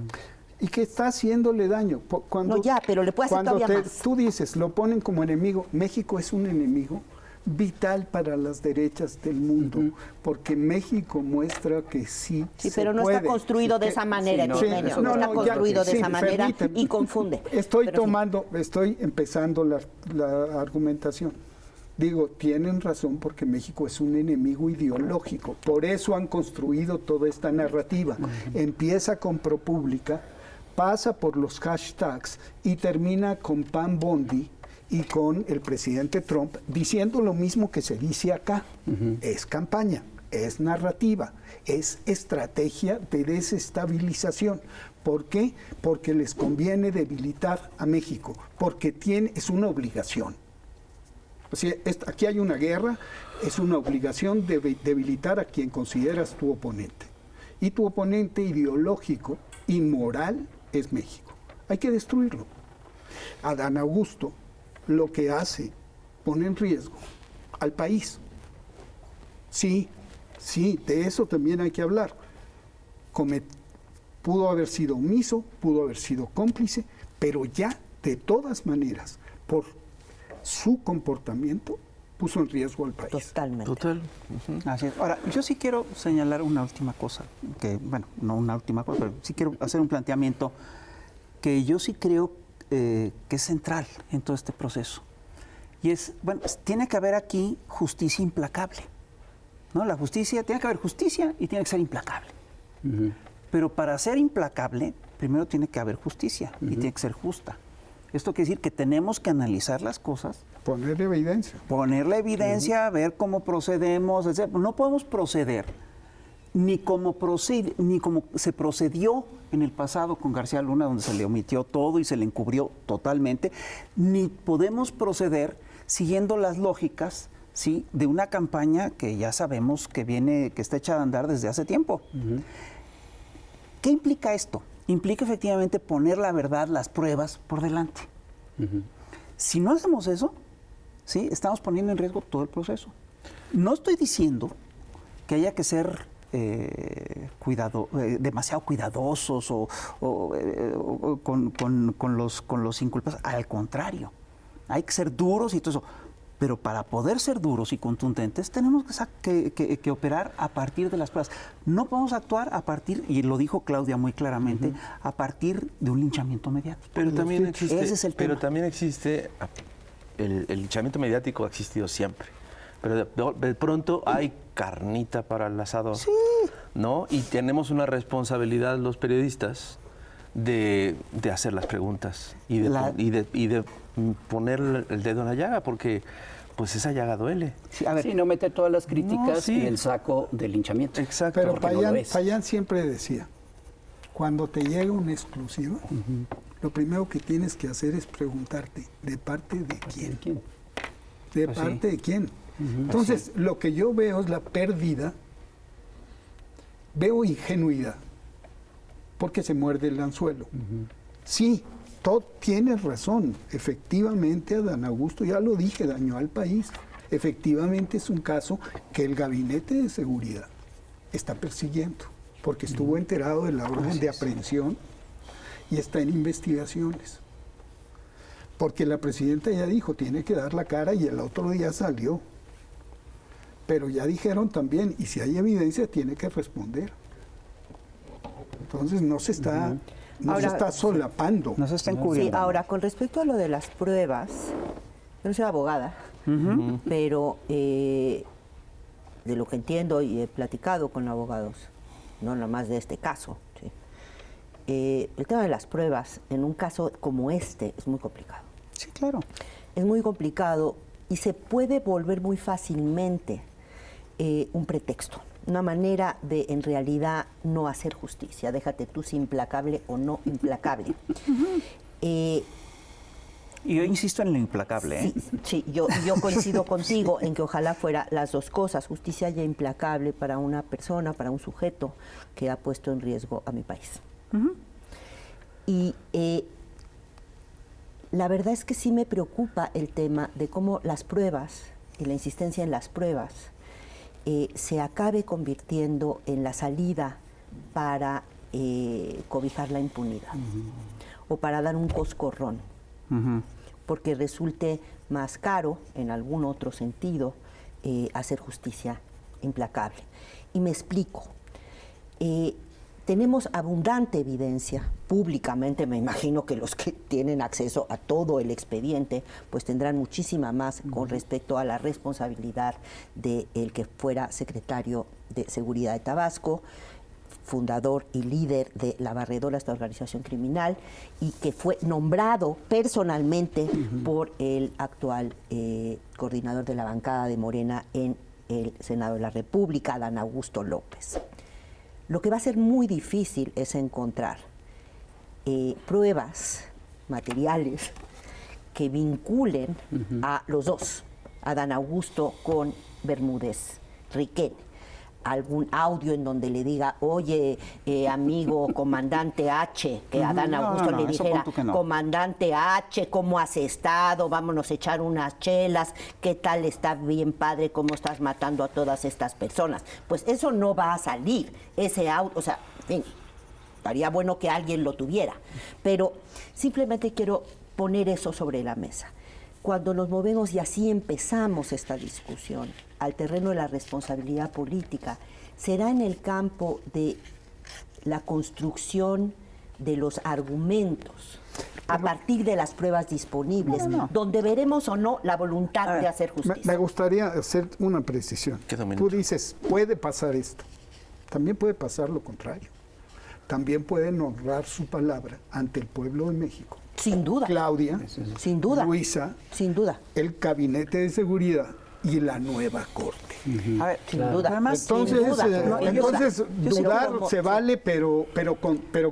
F: Y que está haciéndole daño. Cuando,
E: No, ya, pero le puede hacer
F: cuando
E: todavía más.
F: tú dices, lo ponen como enemigo, México es un enemigo vital para las derechas del mundo, porque México muestra que sí.
E: Sí,
F: se
E: pero no
F: puede.
E: está construido de esa manera, Epigmenio. No está construido de esa manera
F: permíteme.
E: y confunde.
F: Estoy
E: Pero sí.
F: estoy empezando la argumentación. Digo, tienen razón porque México es un enemigo ideológico. Por eso han construido toda esta narrativa. Empieza con ProPublica, pasa por los hashtags y termina con Pam Bondi y con el presidente Trump diciendo lo mismo que se dice acá. Es campaña, es narrativa, es estrategia de desestabilización. ¿Por qué? Porque les conviene debilitar a México, porque es una obligación. O sea, aquí hay una guerra, es una obligación de debilitar a quien consideras tu oponente. Y tu oponente ideológico y moral es México. Hay que destruirlo. Adán Augusto lo que hace pone en riesgo al país. Sí, de eso también hay que hablar. Pudo haber sido omiso, pudo haber sido cómplice, pero ya de todas maneras, por su comportamiento puso en riesgo al país.
E: Totalmente.
B: Total.
C: Así es. Ahora, yo sí quiero señalar una última cosa, que, bueno, no una última cosa, pero sí quiero hacer un planteamiento que yo sí creo que es central en todo este proceso. Y es, bueno, tiene que haber aquí justicia implacable, ¿no? La justicia, tiene que haber justicia y tiene que ser implacable. Pero para ser implacable, primero tiene que haber justicia y tiene que ser justa. Esto quiere decir que tenemos que analizar las cosas.
F: Ponerle evidencia.
C: Ponerle evidencia, ver cómo procedemos, etc. No podemos proceder ni como se procedió en el pasado con García Luna, donde se le omitió todo y se le encubrió totalmente, ni podemos proceder siguiendo las lógicas, ¿sí?, de una campaña que ya sabemos que está hecha a andar desde hace tiempo. ¿Qué implica esto? Implica efectivamente poner la verdad, las pruebas por delante. Si no hacemos eso, ¿sí?, estamos poniendo en riesgo todo el proceso. No estoy diciendo que haya que ser demasiado cuidadosos o con los inculpados. Al contrario, hay que ser duros y todo eso. Pero para poder ser duros y contundentes tenemos que operar a partir de las pruebas. No podemos actuar a partir, y lo dijo Claudia muy claramente, a partir de un linchamiento mediático.
B: Pero también existe,
C: ese es el tema.
B: El linchamiento mediático ha existido siempre. Pero de pronto hay carnita para el asador, ¿no? Y tenemos una responsabilidad los periodistas de hacer las preguntas y de poner el dedo en la llaga, porque pues esa llaga duele.
C: Sí, a ver,
D: Sí, no mete todas las críticas
B: No, sí.
D: en el saco del linchamiento.
B: Exacto.
F: Pero
D: Porque no lo es.
F: Payán siempre decía, Cuando te llega una exclusiva, lo primero que tienes que hacer es preguntarte, ¿de parte de quién?
C: ¿Quién?
F: ¿De
C: Pues
F: parte de quién? Entonces, lo que yo veo es la pérdida, veo ingenuidad, porque se muerde el anzuelo. Sí, tienes razón, efectivamente Adán Augusto, ya lo dije, dañó al país. Efectivamente es un caso que el Gabinete de Seguridad está persiguiendo, porque estuvo enterado de la orden de aprehensión y está en investigaciones. Porque la presidenta ya dijo, tiene que dar la cara, y el otro día salió. Pero ya dijeron también, y si hay evidencia, tiene que responder. Entonces no se está, se está solapando.
I: No se está
E: Sí,
I: encubriendo.
E: ahora, con respecto a lo de las pruebas, yo no soy abogada, pero de lo que entiendo y he platicado con abogados, no nada más de este caso, ¿sí? El tema de las pruebas en un caso como este es muy complicado.
I: Sí, claro.
E: Es muy complicado y se puede volver muy fácilmente un pretexto, una manera de en realidad no hacer justicia. Déjate tú si implacable o no implacable.
I: Y yo insisto en lo implacable, ¿eh?
E: Sí, yo coincido contigo en que ojalá fuera las dos cosas, justicia ya implacable para una persona, para un sujeto que ha puesto en riesgo a mi país. Y la verdad es que sí me preocupa el tema de cómo las pruebas y la insistencia en las pruebas se acabe convirtiendo en la salida para cobijar la impunidad o para dar un coscorrón. Porque resulte más caro, en algún otro sentido, hacer justicia implacable. Y me explico. Tenemos abundante evidencia, públicamente, me imagino que los que tienen acceso a todo el expediente, pues tendrán muchísima más con respecto a la responsabilidad del que fuera secretario de Seguridad de Tabasco, fundador y líder de La Barredora, esta organización criminal, y que fue nombrado personalmente por el actual coordinador de la bancada de Morena en el Senado de la República, Adán Augusto López. Lo que va a ser muy difícil es encontrar pruebas materiales que vinculen a los dos, Adán Augusto con Bermúdez Riquelme. Algún audio en donde le diga, oye, amigo comandante H, que Adán Augusto le dijera, comandante H, ¿cómo has estado? Vámonos a echar unas chelas, ¿qué tal? Está bien padre, ¿cómo estás matando a todas estas personas? Pues eso no va a salir, ese audio, o sea, en fin, estaría bueno que alguien lo tuviera, pero simplemente quiero poner eso sobre la mesa. Cuando nos movemos, y así empezamos esta discusión, al terreno de la responsabilidad política, será en el campo de la construcción de los argumentos a partir de las pruebas disponibles, donde veremos o no la voluntad de hacer justicia.
F: Me gustaría hacer una precisión. Tú dices, puede pasar esto. También puede pasar lo contrario. También pueden honrar su palabra ante el pueblo de México.
E: Sin duda.
F: Claudia,
E: sin duda.
F: Luisa,
E: sin duda.
F: El Gabinete de Seguridad y la nueva Corte.
I: A ver,
E: sin duda.
F: Además, entonces dudar se vale, pero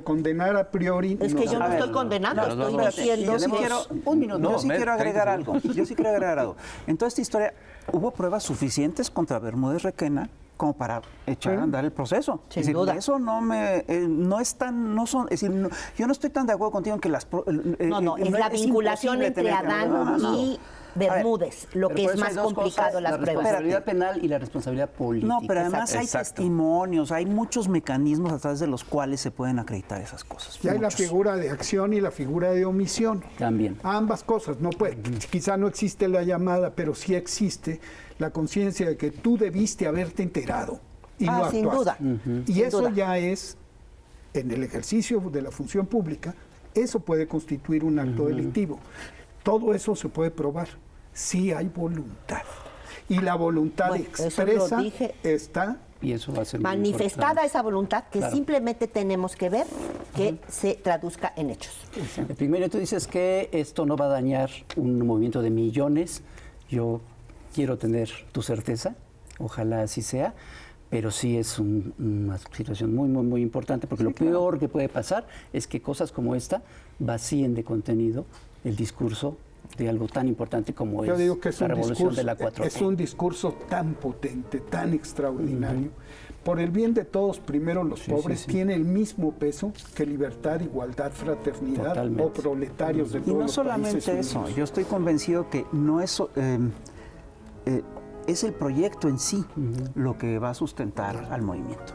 F: condenar a priori.
E: Es que yo no estoy condenando, estoy diciendo.
I: Yo sí quiero, un minuto, yo sí quiero agregar algo. En toda esta historia, ¿hubo pruebas suficientes contra Bermúdez Requena como para echar a andar el proceso?
E: Sin
I: es decir,
E: duda.
I: eso no es tan, no son, es decir, yo no estoy tan de acuerdo contigo en que las
E: es la vinculación entre Adán y Bermúdez, lo que es más complicado las pruebas.
C: La responsabilidad penal y la responsabilidad política.
I: No, pero además hay testimonios, hay muchos mecanismos a través de los cuales se pueden acreditar esas cosas.
F: Y hay la figura de acción y la figura de omisión.
C: También.
F: Ambas cosas. No puede, quizá no existe la llamada, pero sí existe la conciencia de que tú debiste haberte enterado y no actuaste.
E: Sin duda.
F: Y
E: sin
F: eso
E: duda.
F: ya es, en el ejercicio de la función pública, eso puede constituir un acto delictivo. Todo eso se puede probar si hay voluntad. Y la voluntad expresa está...
C: Y eso va a ser
E: manifestada esa voluntad que simplemente tenemos que ver que se traduzca en hechos.
C: Primero tú dices que esto no va a dañar un movimiento de millones. Yo quiero tener tu certeza, ojalá así sea, pero sí es una situación muy, muy, muy importante, porque lo peor que puede pasar es que cosas como esta vacíen de contenido el discurso de algo tan importante como
F: Yo
C: es
F: digo que es
C: la
F: un
C: revolución
F: discurso,
C: de la 4T.
F: es un discurso tan potente, tan extraordinario. Por el bien de todos, primero los pobres, tiene el mismo peso que libertad, igualdad, fraternidad
C: Totalmente.
F: o proletarios de
I: Y
F: todos
I: no
F: los
I: solamente
F: países
I: eso,
F: unidos.
I: yo estoy convencido que no es, es el proyecto en sí lo que va a sustentar al movimiento.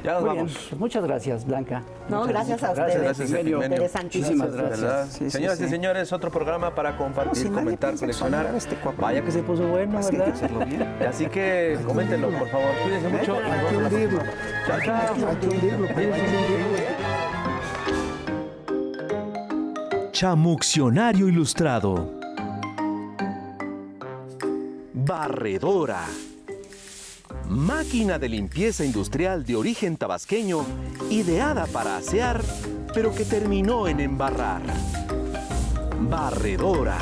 B: Ya nos
C: Muy bien,
B: vamos.
C: pues muchas gracias, Blanca.
E: No,
C: Muchas
E: gracias a
C: gracias.
E: ustedes.
B: Gracias, Eugenio.
E: Interesantísimo.
C: Muchísimas gracias.
B: ¿Verdad?
I: Sí,
B: Señoras
I: sí,
B: y
I: sí.
B: señores, otro programa para compartir,
I: si nadie
B: comentar,
I: piensa
B: coleccionar.
I: exonerar a este cuate.
B: Vaya que se puso bueno,
I: Es que hay que
B: ¿verdad?
I: hacerlo bien.
B: Así que coméntenlo, por favor. Cuídense mucho. Nos
F: Hay
B: vemos
F: que
B: la próxima.
F: hundirlo.
B: Chao, chao.
F: Hay que hundirlo.
J: Chamuccionario Ilustrado. Barredora. Máquina de limpieza industrial de origen tabasqueño, ideada para asear, pero que terminó en embarrar. Barredora.